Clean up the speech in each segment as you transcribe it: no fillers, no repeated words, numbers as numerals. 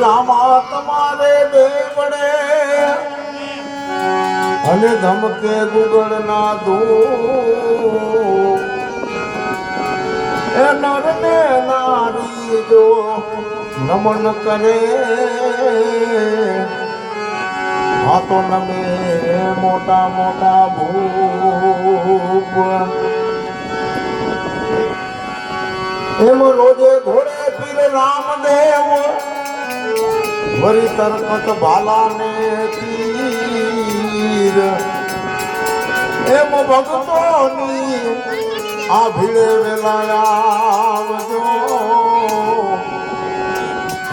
રામા તમારે દેવડે અને ધમકે ગુગળ ના દો એ નર ને નારી જો નમન કરે આ તો નમે મોટા મોટા ભૂપ એમ રોજે ઘોડે પીર રામદેવ વરી તરકત ભાલા ને તીર એમ ભક્તોની આ ભીડે વેલાયાવજો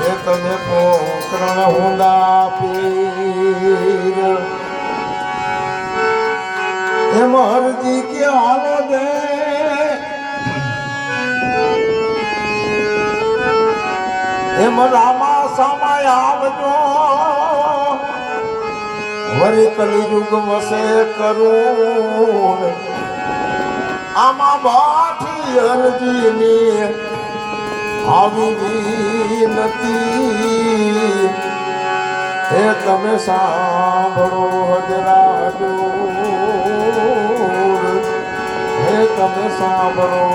એ તમે પોકરણ હુંડા પીર એમ હરજી કે હાલો દે એમ રામા સામાય આવજો વરી કલિયુગ વસે કરું આમાં બાઠી અરજીની આવી નથી હે તમે સાંભળો હજરાજો હે તમે સાંભળો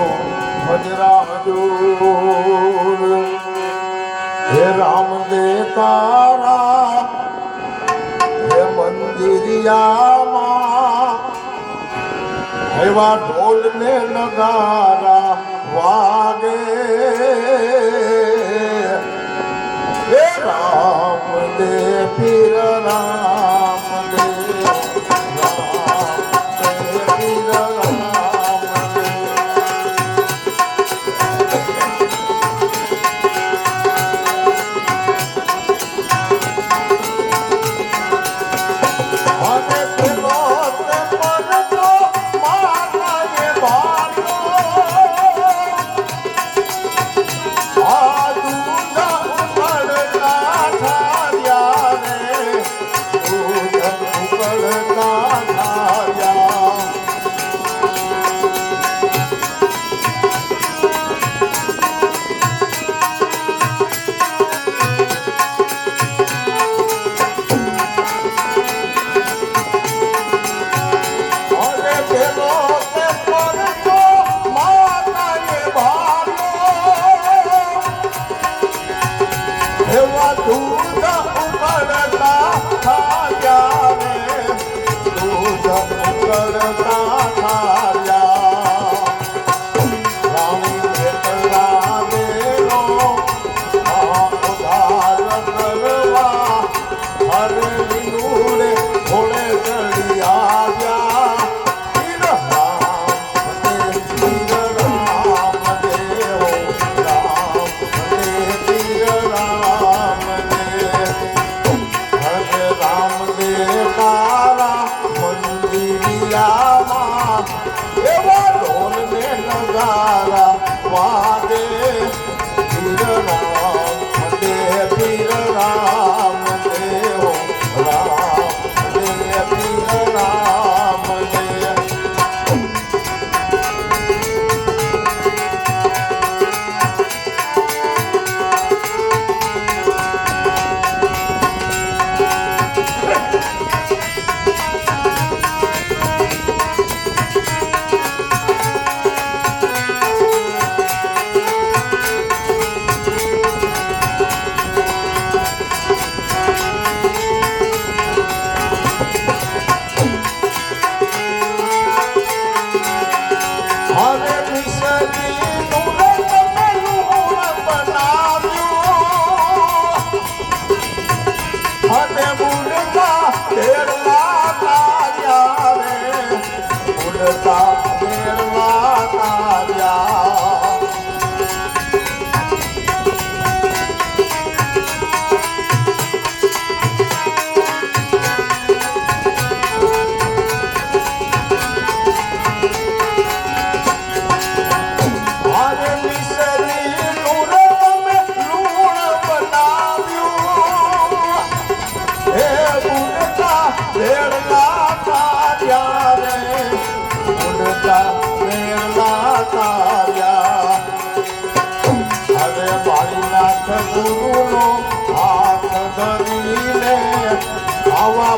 હજરાજો હે રામ દે તારા હે મંદિરિયામાં એવા ઢોલ ને નગારા વાગે હે રામ દે પીર રામ દે પીર રામ રામ દે તારા મંદિરિયા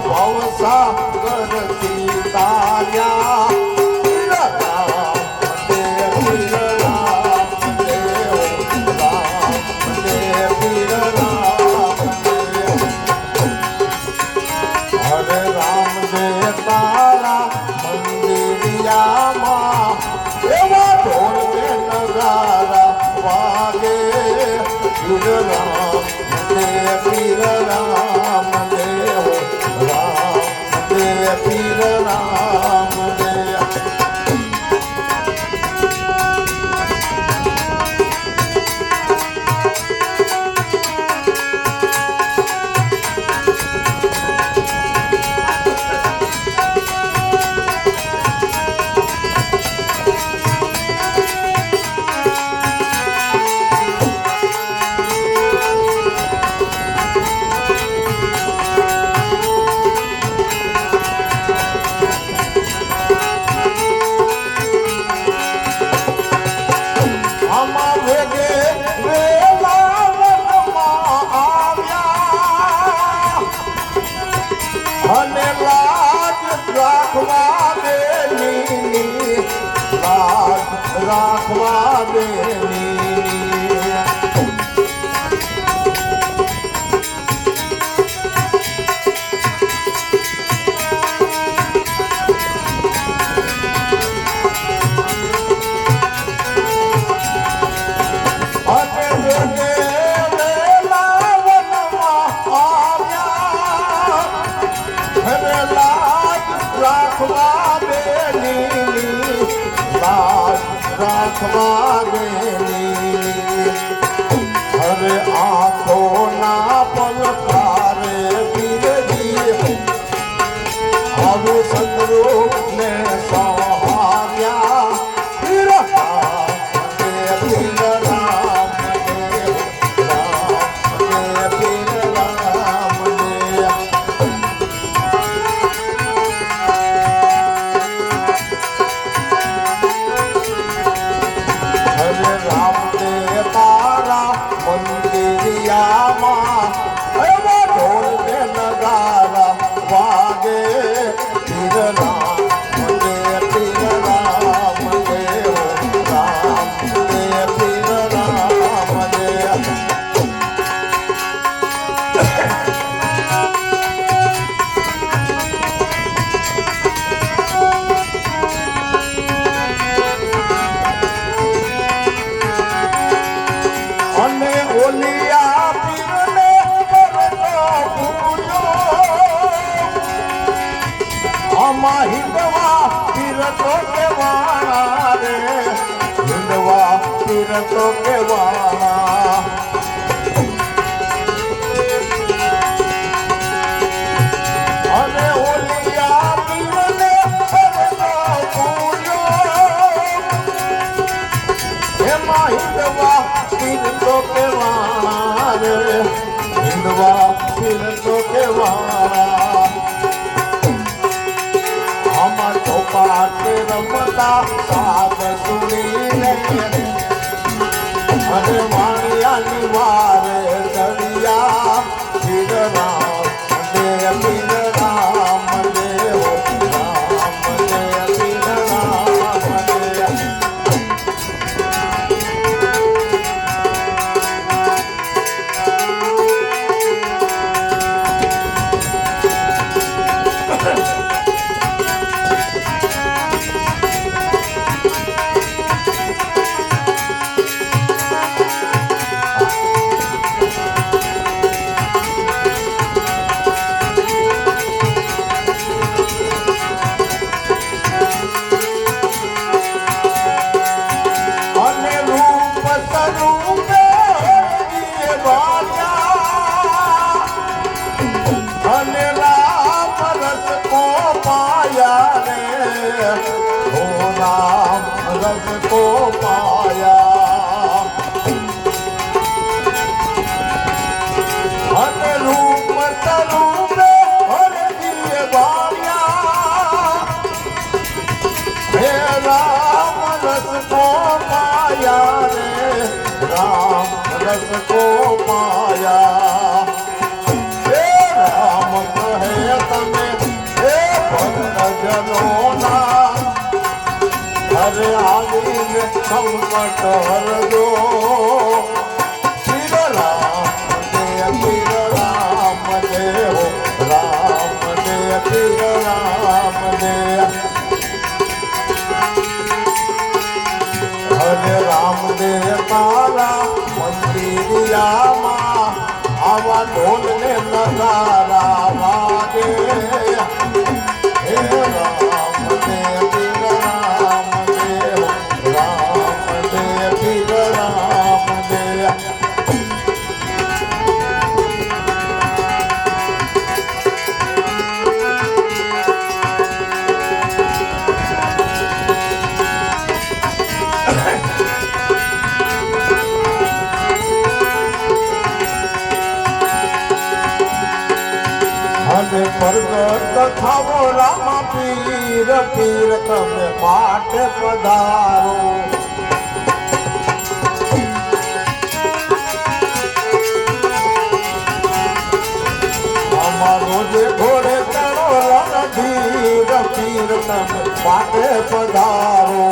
ભવસાગરથી તાર્યા પીર રામ દેવ રામ દેવ પીર રામ દેવ રાખવા દેની રાખવા દેની રાખવા દેની અરે આંખો ના પલકારે પીરજી હવે સદરૂ ને સહાર્યા પીર રામ દેવ પીર રામ દેવ પીર રામ દેવ મંદિરિયામાં એવા ઢોલ ને નગારા વાગે પીર રામ દેવ પીર રામ દેવ રામ દેવ પીર રામ દેવ અને ઓલિયા પીરને કરતો પૂર્યો આમાં હિંદવા પીર તો કેવાણા રે હિંદવા પીર તો કેવાણા અને ઓલિયા પીરને કરતો પૂર્યો એમાં હિંદવા પીર તો કેવાણા રે હિંદવા પીર તો કેવાણા આમાં તો પાટે રમતા સાદ સુણીને અને વાણિયાની વારે ચડિયા પીર રામ દેવ પીર રામ દેવ રામ દેવ પીર રામ દેવ रस को पाया हन रूप तरूपे हर दिए बारिया हे राम रस को पाया रे राम रस को पाया हे राम कहे तन અરે આવીને સંકટ હરજો પીર રામ દે હો રામ દે પીર રામ દે હરે રામ દે તારા મંદિરિયામાં આવા ઢોલ ને નગારા વાગે હે રામ દે પીર રામ દે રામ દે પીર રામ દે પ્રગટ થાવો રામા પીર પીર તમે પાઠ પધારો અમારો જે ઘોડે ચડો રણધીર પીર તમે પાઠ પધારો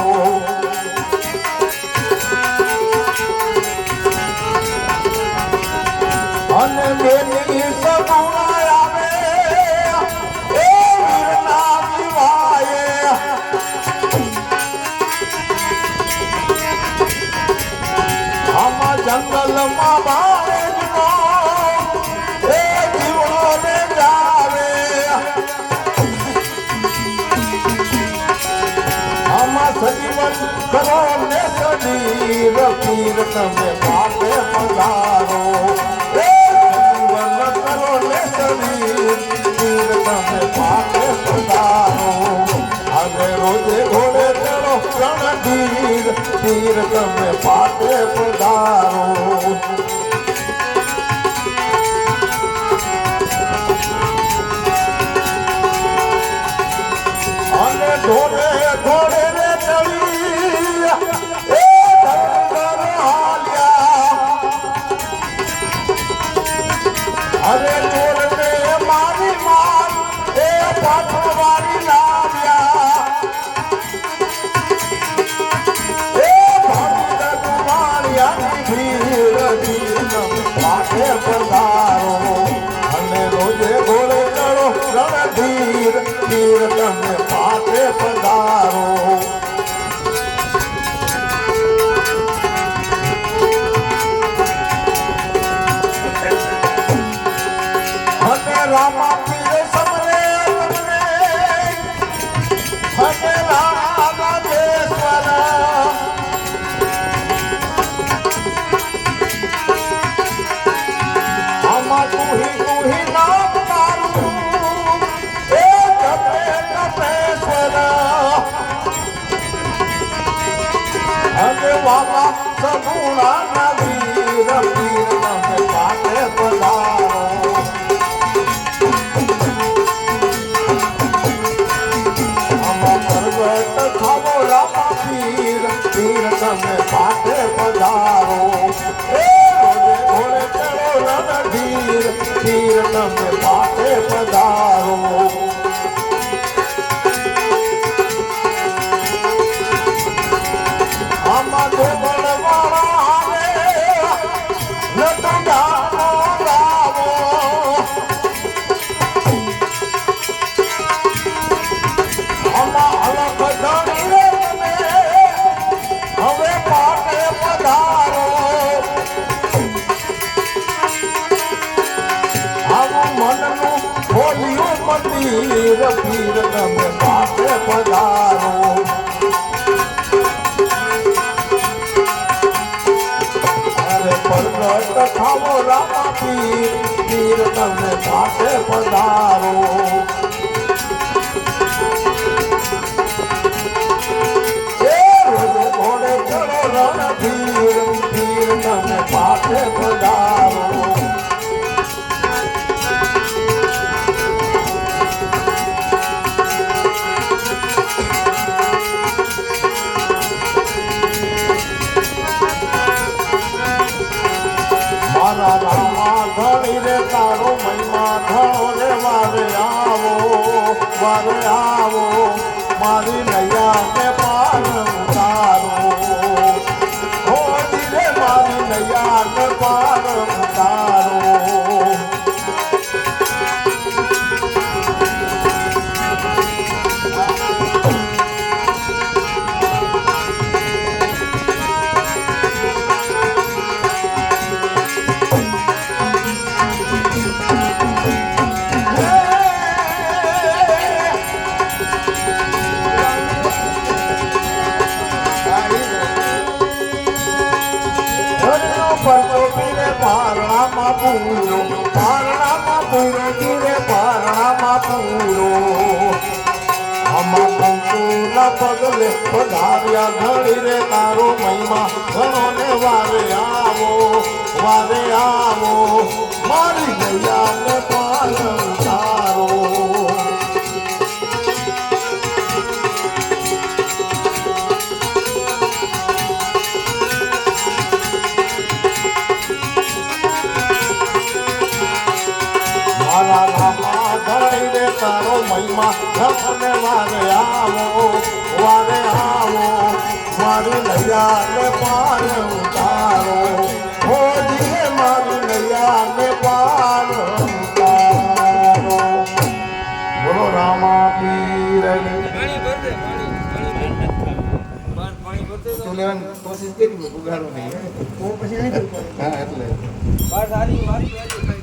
અને બેની સગુણા જંગલમાં બાળનો એ જીવડો ને જાવે આમાં સજીવન કરો ને શરીર પીર તમે પાપે પધારો એ સજીવન કરો ને શરીર પીર તમે પાપે પધારો અને રોજે ઘોડે ચડો રણધીર પીર તમે પાપે પધારો અને ઢોળે ઢોળે રે ચડી એ ધરધર હાલ્યા અરે ચોર ને મારી માર એ પાછવારી લાવ્યા એ ભાગીર કુમારિયાની ભીડ પાઠે પધારો અને રોજે ઘોડે ચડો રણધીર પીર તમે પાઠે પધારો અને રામા પીર સમરે તમને અને રામેશ્વર આમાં તુહી નામ તારું એ જપે તપેશ્વર અને વાલા સગુણા ના વીર પીર તમે પાઠે પધારો પ્રગટ થાવો રામા પીર પીર તમે પાઠે પધારો એ ઘોડે ચડો રણધીર પીર તમે પાઠે પધારો આમાં ધોબળ વાળા આવે નટુડાનો ગાવો આમાં અલગ ધણી રે તમે હવે પાટે પધારો આવું મનનું ખોલ્યું મંદિર પીર તમે પાટે પધારો અરે પ્રગટ થાવો રામા પીર પીર તમે પાટે પધારો રણધીર પીર તમે પાઠે પધારો મારા રામા ધણી રે તારો મહિમા ધણો રે વારે આવો મારી નૈયા ને પાર પૂરો પારણામાં પૂરો જીરે પારણામાં પૂરો આમાં કંકુના પગલે પધાર્યા ઘડી રે તારો મહિમા ઘણો ને વારે આવો મારી ગયા ને પાલન તારો મારા રામા ઘડી રે તારો મહિમા ઘણો વારે આવો મારી નૈયા ને પાર ઉતારો હો જીવે મારી નૈયા ને પાર ઉતારો બોલો રામા પીર પાણી ભર દે પાણી ભર દે તો લેવાની કોશિશ કરી ઉગાડો નહીં પછી નહીં હા એટલે બાર સારી વારી